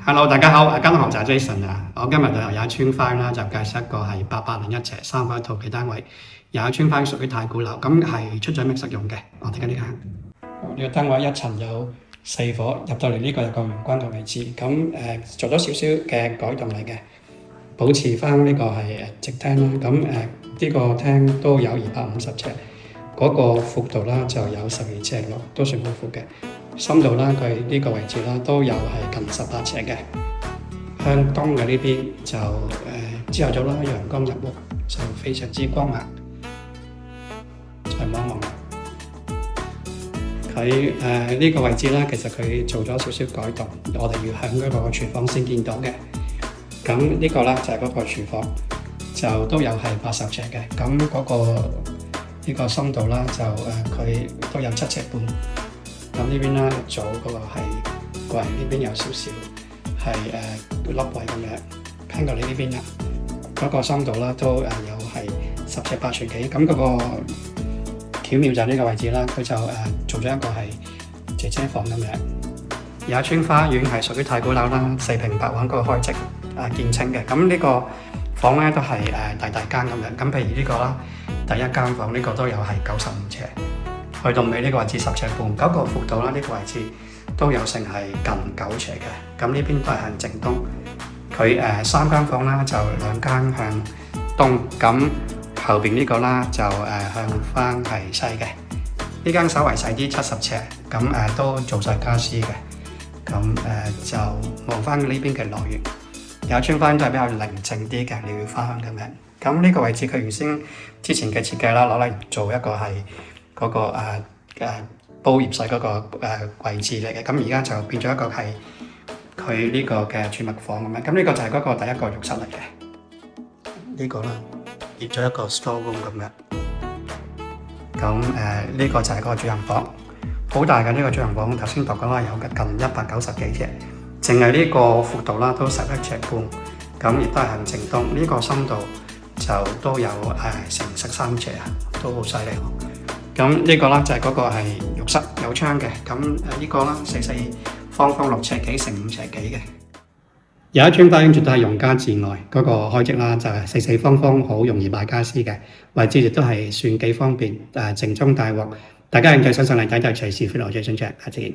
Hello，大家好，今日學就係 Jason 啊。我今日就有一村翻啦，就介紹一個係801尺3房一套嘅單位。有一村翻屬於太古樓，咁係出咗咩實用嘅？我睇緊呢間。呢個單位一層有4伙，入到嚟呢個有個玄關嘅位置，咁做咗少少嘅改動嚟嘅，保持翻呢個係直廳啦。咁呢個廳都有250尺，嗰個闊度啦就有12尺咯，都算好闊嘅。深度啦，佢呢個位置啦都有係近18尺嘅。向東嘅呢邊就朝頭早啦，陽光入屋就非常之光猛。再望望佢呢個位置啦，其實佢做咗少少改動，我哋要向嗰個廚房先見到嘅。咁呢個啦就係嗰個廚房，就都有係80尺嘅。咁嗰個呢個深度啦就佢都有7尺半。咁呢邊啦，左嗰個係櫃，呢邊有少少係凹位咁樣，偏過你呢邊啦。嗰個深度啦都有係10尺8寸幾。咁嗰個巧妙就係呢個位置啦，佢就做咗一個係姐姐房咁樣。有一村花園係屬於太古樓啦，4平8穩嗰個開則見稱嘅。咁呢個房咧都係大間咁樣。咁譬如呢個啦，第一間房呢個都有係95尺。去到尾呢個位置10尺半，嗰個闊度啦，呢個位置都有成係近9尺嘅。咁呢邊都係向正東。佢3間房啦，就2間向東，咁後邊呢個啦就向翻係西嘅。呢間稍為細啲70尺，咁都做晒家私嘅。咁就望翻呢邊嘅來源，有一村翻都係比較寧靜啲嘅鳥語花香咁樣。咁呢個位置佢原先之前嘅設計啦，攞嚟做一個係嗰個煲葉水嗰個位置嚟嘅，咁而家就變咗一個係佢呢個嘅儲物房咁樣。咁呢個就係嗰個第一個浴室嚟嘅。呢個啦，變咗一個 store room 咁樣。咁呢個就係嗰個主人房，好大嘅呢個主人房。頭先度講啦，有近190幾尺，淨係呢個闊度啦都11尺半，咁亦都係向正東。呢個深度就都有成13尺啊，都好犀利喎。咁呢個啦就係嗰個係浴室有窗嘅，咁呢個啦四方6尺幾乘5尺幾嘅。有一村花園絕對係用家自愛，嗰個開則啦就係四方好容易擺家私嘅，位置亦都係算幾方便，靜中帶鑊。大家有興趣想上嚟睇就隨時 follow 我最新 check，下次見。